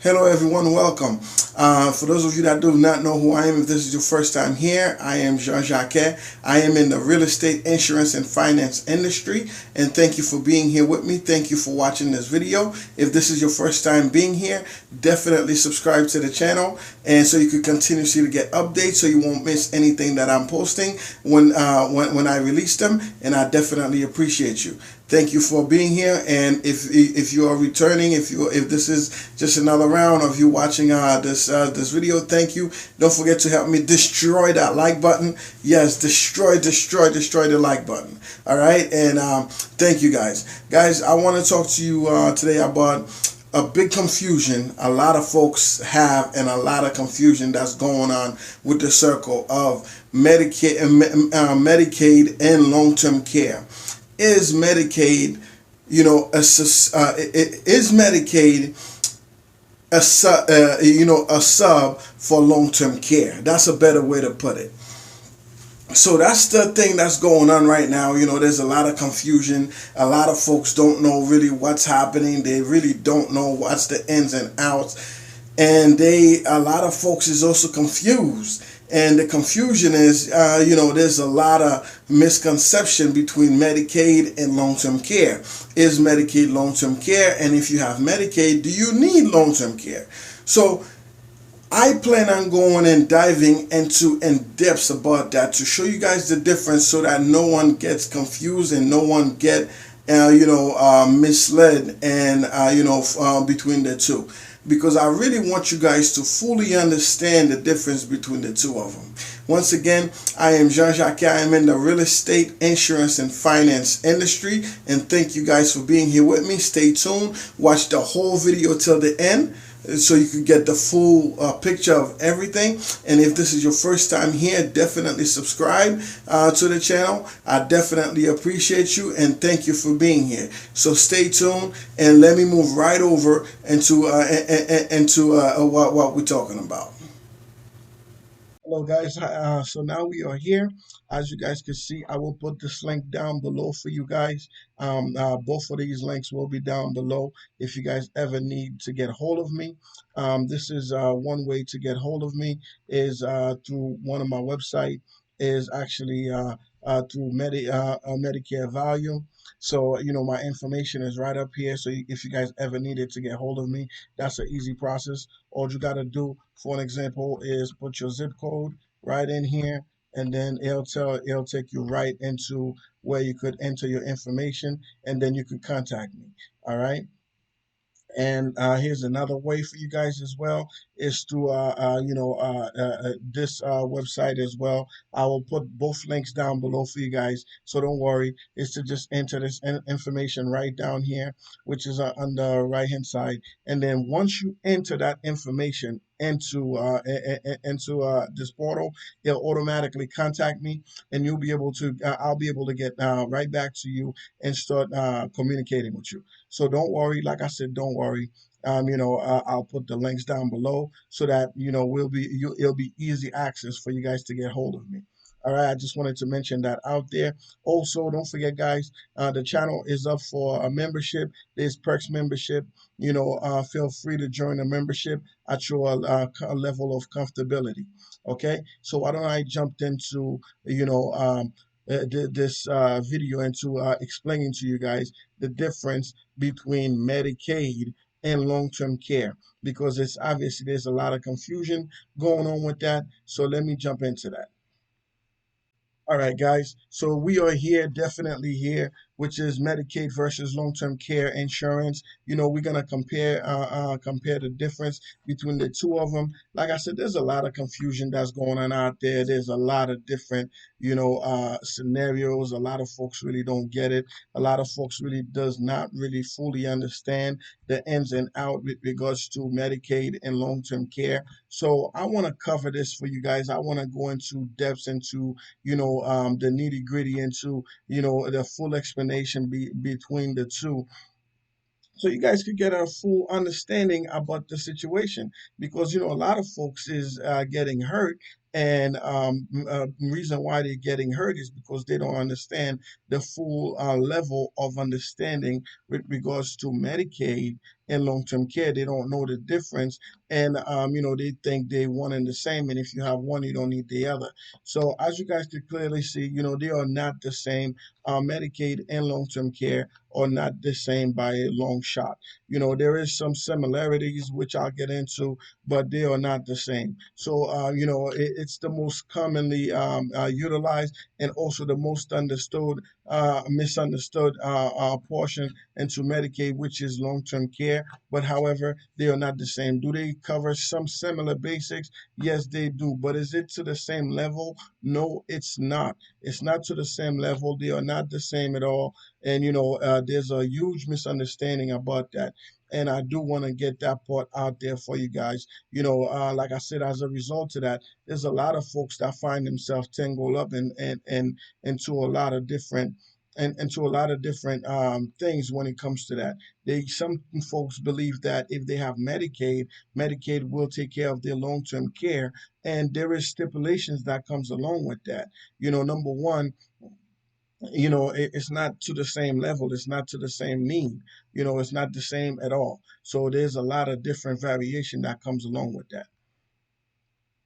Hello everyone, welcome. For those of you that do not know who I am, if this is your first time here, I am jwjacquet. I am in the real estate, insurance, and finance industry, and thank you for being here with me. Thank you for watching this video. If this is your first time being here, definitely subscribe to the channel, and so you can continuously to get updates, so you won't miss anything that I'm posting when I release them. And I definitely appreciate you. Thank you for being here, and if you are returning, if this is just another round of you watching this video, thank you. Don't forget to help me destroy that like button. Yes, destroy the like button. All right, and thank you guys. I want to talk to you today about a big confusion a lot of folks have, and a lot of confusion that's going on with the circle of Medicaid and long-term care. Is Medicaid, is Medicaid a sub for long-term care? That's a better way to put it. So that's the thing that's going on right now. There's a lot of confusion. A lot of folks don't know really what's happening. They really don't know what's the ins and outs. And a lot of folks is also confused. And the confusion is, there's a lot of misconception between Medicaid and long-term care. Is Medicaid long-term care? And if you have Medicaid, do you need long-term care? So I plan on going and diving into in depth about that to show you guys the difference, so that no one gets confused and no one get misled, and between the two, because I really want you guys to fully understand the difference between the two of them. Once again, I am jwjacquet. I am in the real estate, insurance, and finance industry, and thank you guys for being here with me. Stay tuned. Watch the whole video till the end, so you can get the full picture of everything. And if this is your first time here, definitely subscribe to the channel. I definitely appreciate you, and thank you for being here. So stay tuned, and let me move right over into what we're talking about. Hello guys, so now we are here. As you guys can see, I will put this link down below for you guys. Both of these links will be down below if you guys ever need to get hold of me. This is one way to get hold of me, is through one of my website, is actually through Medicare Value. So my information is right up here. So if you guys ever needed to get hold of me, that's an easy process. All you got to do, for an example, is put your zip code right in here, and then it'll take you right into where you could enter your information, and then you can contact me. All right. And here's another way for you guys as well, is to this website as well. I will put both links down below for you guys, so don't worry. It's to just enter this information right down here, which is on the right hand side. And then once you enter that information into this portal, it'll automatically contact me, and I'll be able to get right back to you and start communicating with you. So don't worry. Like I said, don't worry. I'll put the links down below, so that it'll be easy access for you guys to get hold of me. All right, I just wanted to mention that out there. Also, don't forget, guys, the channel is up for a membership. There's perks membership. Feel free to join a membership at your level of comfortability. Okay, so why don't I jump into this video, into explaining to you guys the difference between Medicaid and long-term care, because it's obviously there's a lot of confusion going on with that. So let me jump into that. All right, guys. So we are here, definitely here, which is Medicaid versus long-term care insurance. We're gonna compare the difference between the two of them. Like I said, there's a lot of confusion that's going on out there. There's a lot of different, scenarios. A lot of folks really don't get it. A lot of folks really does not really fully understand the ins and out with regards to Medicaid and long-term care. So I want to cover this for you guys. I want to go into depths into the nitty gritty, into the full explanation between the two, so you guys could get a full understanding about the situation. Because a lot of folks is getting hurt, And reason why they're getting hurt is because they don't understand the full level of understanding with regards to Medicaid and long-term care. They don't know the difference, and they think they one and the same. And if you have one, you don't need the other. So as you guys could clearly see, they are not the same. Medicaid and long-term care are not the same by a long shot. There is some similarities which I'll get into, but they are not the same. So it's the most commonly utilized and also the most understood, misunderstood portion into Medicaid, which is long-term care. But however, they are not the same. Do they cover some similar basics? Yes, they do. But is it to the same level? No, it's not. It's not to the same level. They are not the same at all. And there's a huge misunderstanding about that. And I do want to get that part out there for you guys. Like I said, as a result of that, there's a lot of folks that find themselves tangled up and into a lot of different and into a lot of different things when it comes to that. Some folks believe that if they have Medicaid will take care of their long-term care, and there is stipulations that comes along with that. Number one, it's not to the same level, it's not to the same need, it's not the same at all. So there's a lot of different variation that comes along with that.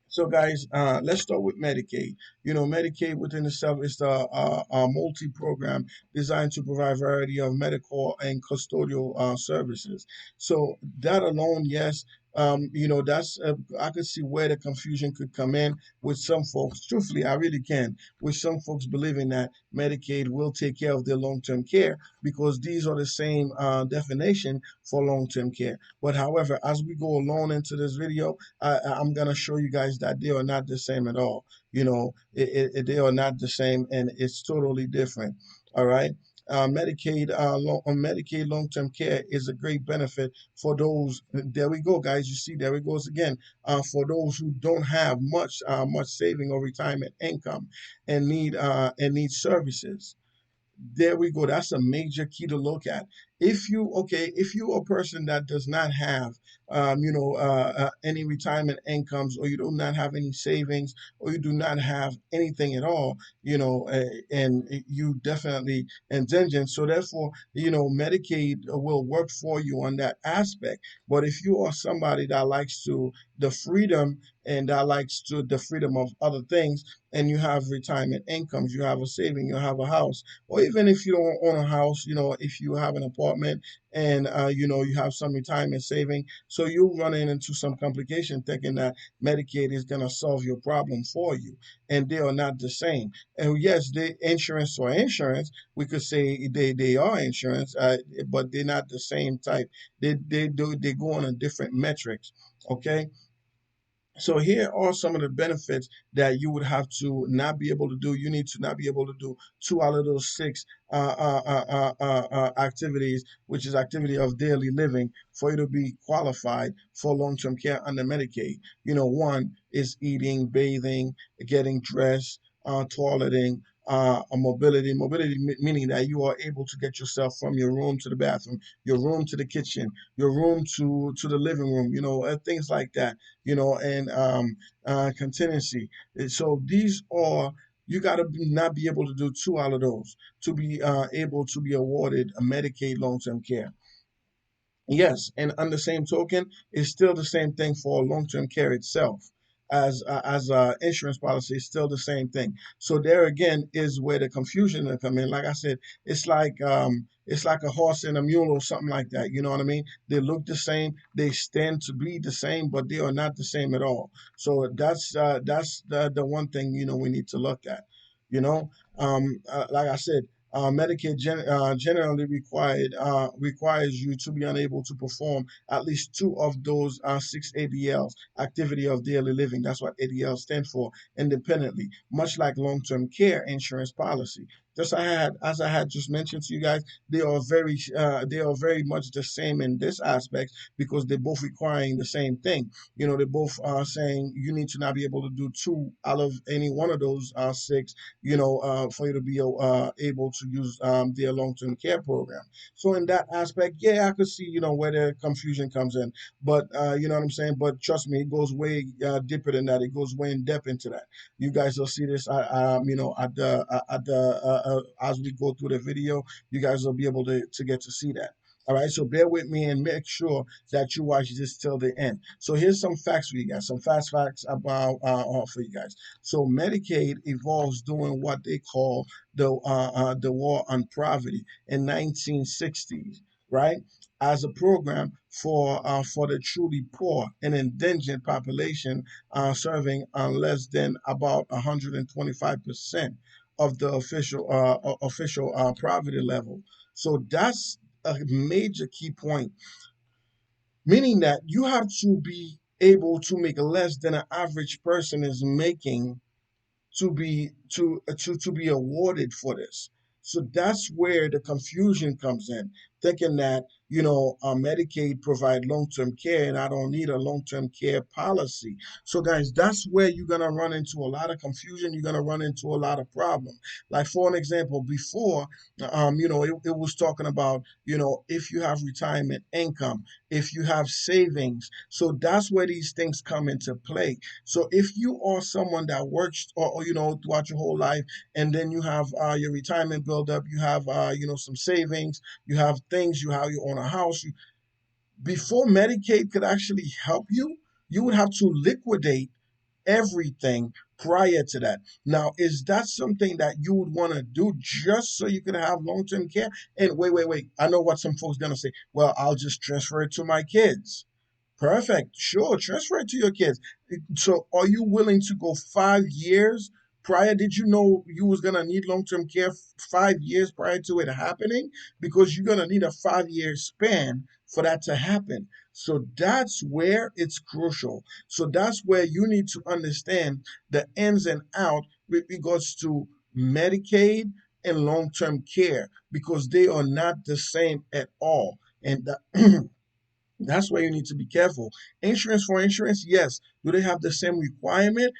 So, guys, let's start with Medicaid. Medicaid within itself is a multi-program designed to provide variety of medical and custodial services. So that alone, yes, that's I could see where the confusion could come in with some folks. Truthfully, I really can. With some folks believing that Medicaid will take care of their long-term care because these are the same definition for long-term care. But however, as we go along into this video, I'm gonna show you guys that they are not the same at all. They are not the same, and it's totally different. All right. Medicaid long-term care is a great benefit for those. There we go, guys. You see, there it goes again. For those who don't have much saving or retirement income and need services. There we go. That's a major key to look at. If you are a person that does not have, any retirement incomes, or you do not have any savings, or you do not have anything at all, and you definitely indigent. So therefore, Medicaid will work for you on that aspect. But if you are somebody that likes to the freedom and that likes to the freedom of other things, and you have retirement incomes, you have a saving, you have a house, or even if you don't own a house, if you have an apartment and you have some retirement saving, so you're running into some complication thinking that Medicaid is going to solve your problem for you, and they are not the same. And yes, they insurance or insurance, we could say they are insurance, but they're not the same type. They go on a different metrics. Okay, so here are some of the benefits that you would have to not be able to do. You need to not be able to do two out of those six activities, which is activity of daily living, for you to be qualified for long-term care under Medicaid. One is eating, bathing, getting dressed, toileting, a mobility meaning that you are able to get yourself from your room to the bathroom, your room to the kitchen, your room to the living room, things like that, and contingency. So these are, you got to not be able to do two out of those to be able to be awarded a Medicaid long-term care. Yes, and on the same token, it's still the same thing for long-term care itself. As insurance policy, is still the same thing. So there again is where the confusion will come in. Like I said, it's like a horse and a mule or something like that. You know what I mean? They look the same, they stand to be the same, but they are not the same at all. So that's the one thing we need to look at. You know, like I said, Medicaid generally requires you to be unable to perform at least two of those six ADLs, activity of daily living. That's what ADL stands for, independently, much like long-term care insurance policy. Just as I had just mentioned to you guys, they are very much the same in this aspect because they're both requiring the same thing. They both are saying you need to not be able to do two out of any one of those six. For you to be able to use their long-term care program. So in that aspect, yeah, I could see where the confusion comes in. But you know what I'm saying. But trust me, it goes way deeper than that. It goes way in depth into that. You guys will see this, at the as we go through the video. You guys will be able to get to see that. All right, so bear with me and make sure that you watch this till the end. So here's some facts for you guys, some fast facts about for you guys. So Medicaid evolves during what they call the war on poverty in 1960s, right? As a program for the truly poor and indigent population, serving less than about 125% of the official poverty level. So that's a major key point, meaning that you have to be able to make less than an average person is making to be awarded for this. So that's where the confusion comes in, thinking that Medicaid provide long-term care and I don't need a long-term care policy. So guys, that's where you're gonna run into a lot of confusion. You're gonna run into a lot of problem. Like for an example, before, it was talking about if you have retirement income, if you have savings. So that's where these things come into play. So if you are someone that works or throughout your whole life, and then you have your retirement build up, you have some savings, you have things, you own a house. Before Medicaid could actually help you, you would have to liquidate everything prior to that. Now, is that something that you would want to do just so you can have long term care? And wait, wait, wait. I know what some folks gonna say. Well, I'll just transfer it to my kids. Perfect. Sure. Transfer it to your kids. So are you willing to go 5 years prior? Did you know you was gonna need long-term care 5 years prior to it happening? Because you're gonna need a 5 year span for that to happen. So that's where it's crucial. So that's where you need to understand the ins and out with regards to Medicaid and long-term care because they are not the same at all. And that's why you need to be careful. Insurance for insurance, yes. Do they have the same requirement?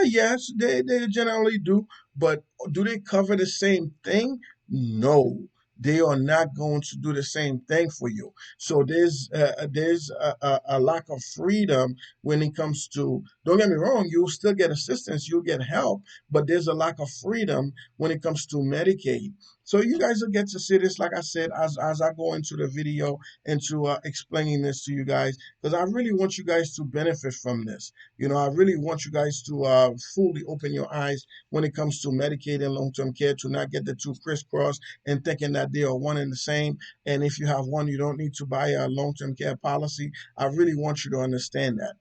Yes, they generally do. But do they cover the same thing? No, they are not going to do the same thing for you. So there's a lack of freedom when it comes to. Don't get me wrong, you'll still get assistance, you'll get help, but there's a lack of freedom when it comes to Medicaid. So you guys will get to see this, like I said, as I go into the video into explaining this to you guys because I really want you guys to benefit from this. I really want you guys to fully open your eyes when it comes to Medicaid and long-term care, to not get the two crisscross and thinking that they are one and the same. And if you have one, you don't need to buy a long-term care policy. I really want you to understand that.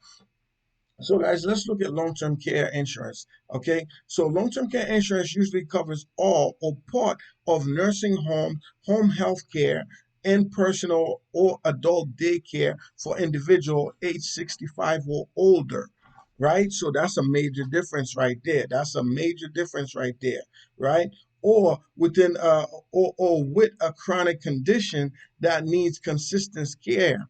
So, guys, let's look at long-term care insurance. Okay, so long-term care insurance usually covers all or part of nursing home, home health care, and personal or adult daycare for individual age 65 or older. Right, so that's a major difference right there. That's a major difference right there. Right, or within or with a chronic condition that needs consistent care.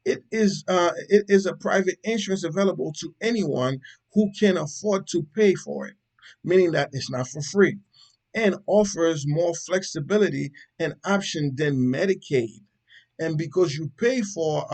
It is a private insurance available to anyone who can afford to pay for it, meaning that it's not for free, and offers more flexibility and option than Medicaid. And because you pay for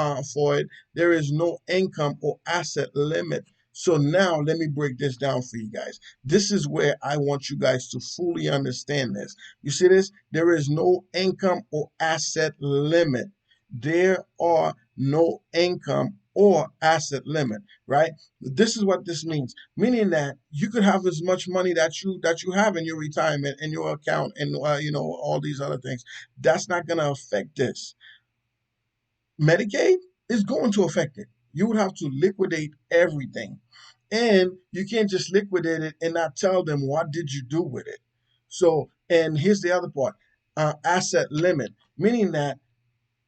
it, there is no income or asset limit. So now let me break this down for you guys. This is where I want you guys to fully understand this. You see this? There is no income or asset limit. There are no income or asset limit, right? This is what this means, meaning that you could have as much money that you have in your retirement in your account and all these other things. That's not going to affect this. Medicaid is going to affect it. You would have to liquidate everything. And you can't just liquidate it and not tell them what did you do with it. So, and here's the other part, asset limit, meaning that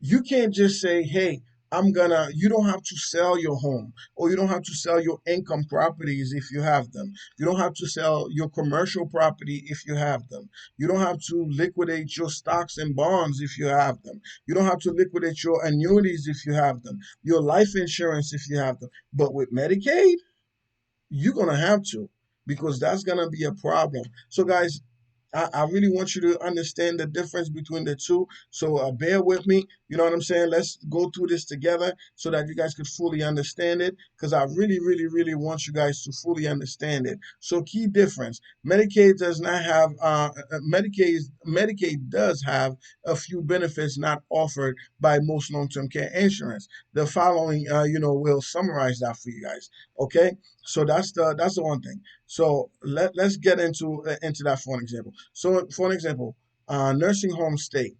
you can't just say, hey, you don't have to sell your home, or you don't have to sell your income properties if you have them. You don't have to sell your commercial property if you have them. You don't have to liquidate your stocks and bonds if you have them. You don't have to liquidate your annuities if you have them, your life insurance if you have them. But with Medicaid, you're gonna have to, because that's gonna be a problem. So, guys, I really want you to understand the difference between the two. So bear with me. You know what I'm saying? Let's go through this together so that you guys could fully understand it. Because I really, really, really want you guys to fully understand it. So key difference: Medicaid does not have Medicaid does have a few benefits not offered by most long-term care insurance. The following, will summarize that for you guys. Okay, so that's the one thing. So let's get into that for an example. So for an example, nursing home stay.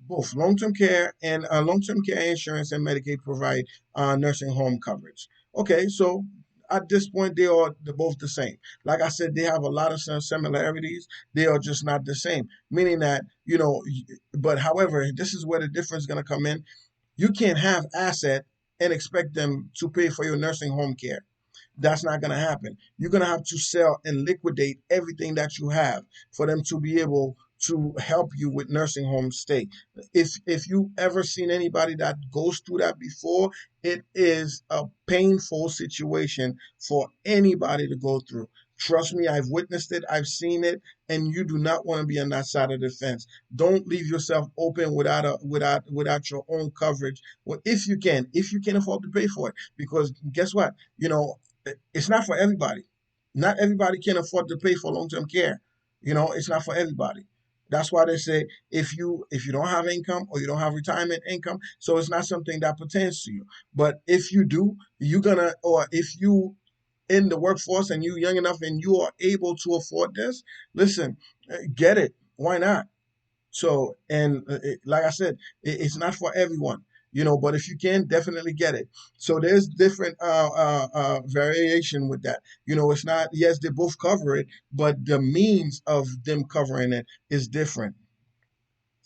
Both long-term care and long-term care insurance and Medicaid provide nursing home coverage. Okay, so at this point they're both the same. Like I said, they have a lot of similarities. They are just not the same. Meaning that but however, this is where the difference is going to come in. You can't have asset and expect them to pay for your nursing home care. That's not going to happen. You're going to have to sell and liquidate everything that you have for them to be able to help you with nursing home stay. If you ever seen anybody that goes through that before, it is a painful situation for anybody to go through. Trust me, I've witnessed it, I've seen it, and you do not want to be on that side of the fence. Don't leave yourself open without your own coverage. Well, if you can afford to pay for it, because guess what? It's not for everybody. Not everybody can afford to pay for long-term care. It's not for everybody. That's why they say if you don't have income or you don't have retirement income, so it's not something that pertains to you. But if you do, or if you in the workforce and you young enough and you are able to afford this, listen, get it. Why not? So, and like I said, it's not for everyone, but if you can, definitely get it. So there's different variation with that. It's not, yes, they both cover it, but the means of them covering it is different.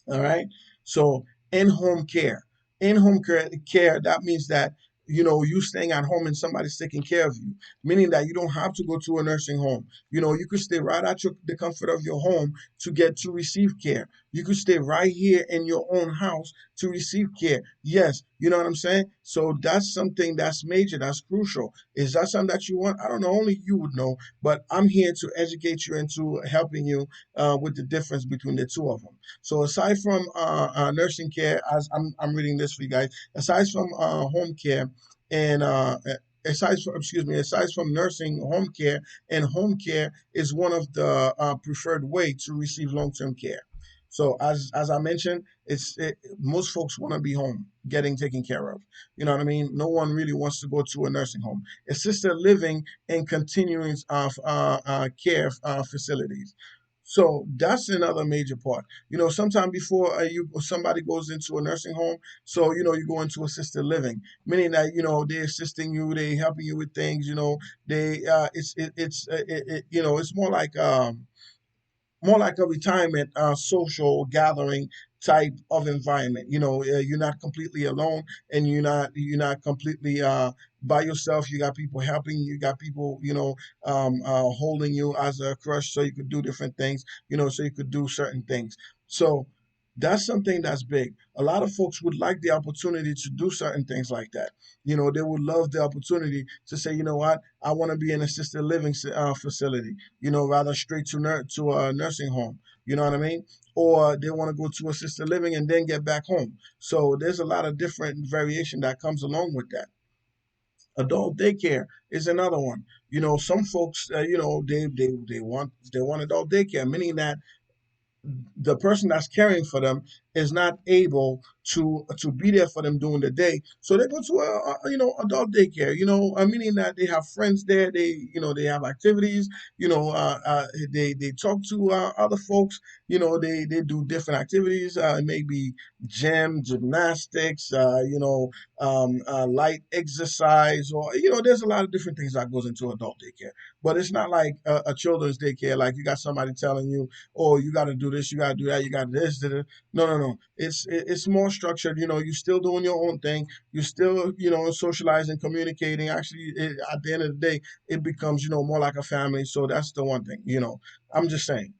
All right. So in-home care, in-home care, that means that you staying at home and somebody's taking care of you, meaning that you don't have to go to a nursing home. You could stay right at the comfort of your home to receive care. You could stay right here in your own house to receive care. Yes, you know what I'm saying? So that's something that's major, that's crucial. Is that something that you want? I don't know, only you would know, but I'm here to educate you and to helping you with the difference between the two of them. So aside from nursing care, as I'm reading this for you guys, aside from home care and aside from nursing home care, and home care is one of the preferred way to receive long-term care. So as I mentioned, most folks want to be home, getting taken care of. You know what I mean? No one really wants to go to a nursing home. Assisted living and continuing of care facilities. So that's another major part. Sometime before somebody goes into a nursing home, so you go into assisted living, meaning that they're assisting you, they helping you with things. They it's more like a retirement social gathering type of environment. You're not completely alone, and you're not completely by yourself. You got people helping you. You got people holding you as a crush, so you could do different things. So you could do certain things. So that's something that's big. A lot of folks would like the opportunity to do certain things like that. They would love the opportunity to say, you know what, I want to be in assisted living facility, rather straight to a nursing home. You know what I mean? Or they want to go to assisted living and then get back home. So there's a lot of different variation that comes along with that. Adult daycare is another one. Some folks, they want adult daycare, meaning that the person that's caring for them is not able to be there for them during the day, so they go to adult daycare. Meaning that they have friends there, they have activities. They talk to other folks. They do different activities. It may be gym, gymnastics, light exercise, or there's a lot of different things that goes into adult daycare. But it's not like a children's daycare, like you got somebody telling you, oh, you got to do this, you got to do that, you got this. No, no, It's more structured. You're still doing your own thing. You're still socializing, communicating. Actually, at the end of the day, it becomes more like a family. So that's the one thing. I'm just saying.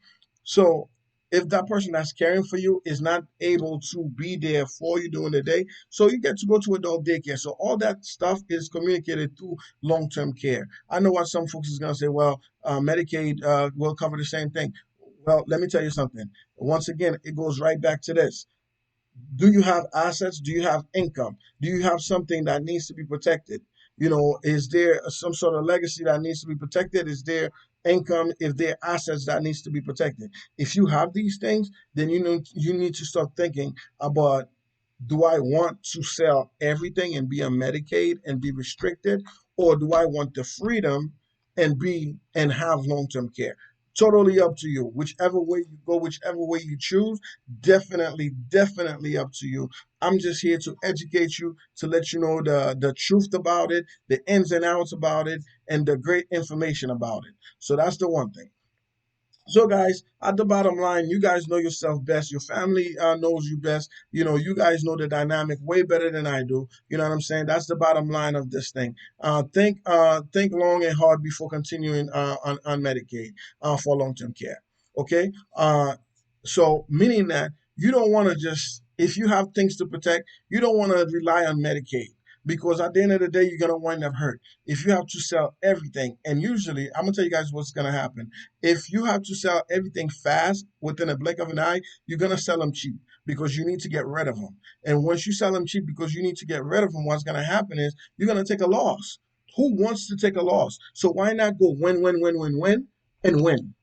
So if that person that's caring for you is not able to be there for you during the day, so you get to go to adult daycare. So all that stuff is communicated through long-term care. I know what some folks is gonna say. Well, Medicaid will cover the same thing. Well, let me tell you something. Once again, it goes right back to this. Do you have assets? Do you have income? Do you have something that needs to be protected? Is there some sort of legacy that needs to be protected? Is there income? If there are assets that needs to be protected? If you have these things, then you need to start thinking about, do I want to sell everything and be a Medicaid and be restricted, or do I want the freedom and have long-term care? Totally up to you. Whichever way you go, whichever way you choose, definitely up to you. I'm just here to educate you, to let you know the truth about it, the ins and outs about it, and the great information about it. So that's the one thing. So, guys, at the bottom line, you guys know yourself best. Your family knows you best. You guys know the dynamic way better than I do. You know what I'm saying? That's the bottom line of this thing. Think long and hard before continuing on Medicaid for long-term care. Okay. So meaning that you don't want to just, if you have things to protect, you don't want to rely on Medicaid, because at the end of the day, you're gonna wind up hurt if you have to sell everything. And usually, I'm gonna tell you guys what's gonna happen. If you have to sell everything fast within a blink of an eye, you're gonna sell them cheap because you need to get rid of them. And once you sell them cheap because you need to get rid of them, what's gonna happen is you're gonna take a loss. Who wants to take a loss? So why not go win, and win, and win,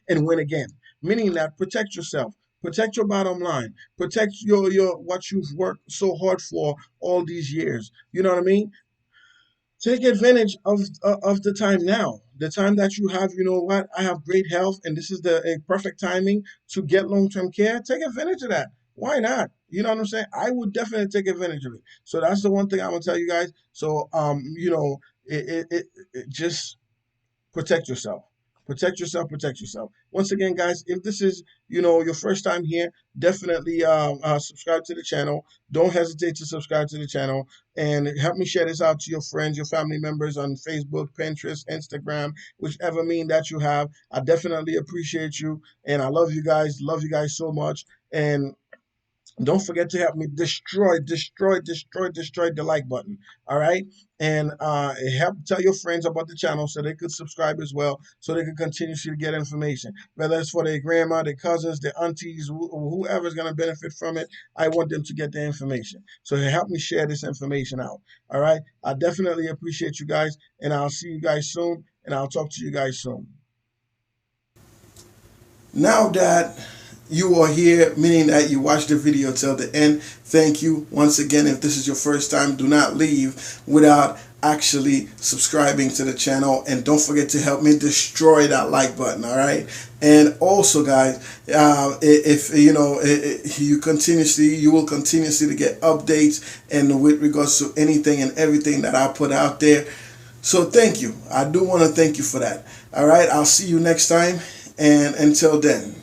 and win again? Meaning that protect yourself, protect your bottom line, protect your what you've worked so hard for all these years. You know what I mean? Take advantage of the time now. The time that you have, you know what? I have great health, and this is the a perfect timing to get long term care. Take advantage of that. Why not? You know what I'm saying? I would definitely take advantage of it. So that's the one thing I'm gonna tell you guys. So just protect yourself. Protect yourself, protect yourself. Once again, guys, if this is, your first time here, definitely subscribe to the channel. Don't hesitate to subscribe to the channel and help me share this out to your friends, your family members on Facebook, Pinterest, Instagram, whichever mean that you have. I definitely appreciate you, and I love you guys so much. And don't forget to help me destroy the like button. All right. And help tell your friends about the channel so they could subscribe as well, so they could continue to get information. Whether it's for their grandma, their cousins, their aunties, whoever's going to benefit from it, I want them to get the information. So help me share this information out. All right. I definitely appreciate you guys, and I'll see you guys soon, and I'll talk to you guys soon. Now that you are here, meaning that you watched the video till the end, thank you once again. If this is your first time, do not leave without actually subscribing to the channel, and don't forget to help me destroy that like button. All right. And also, guys, if you will continuously to get updates and with regards to anything and everything that I put out there. So thank you. I do want to thank you for that. All right. I'll see you next time, and until then.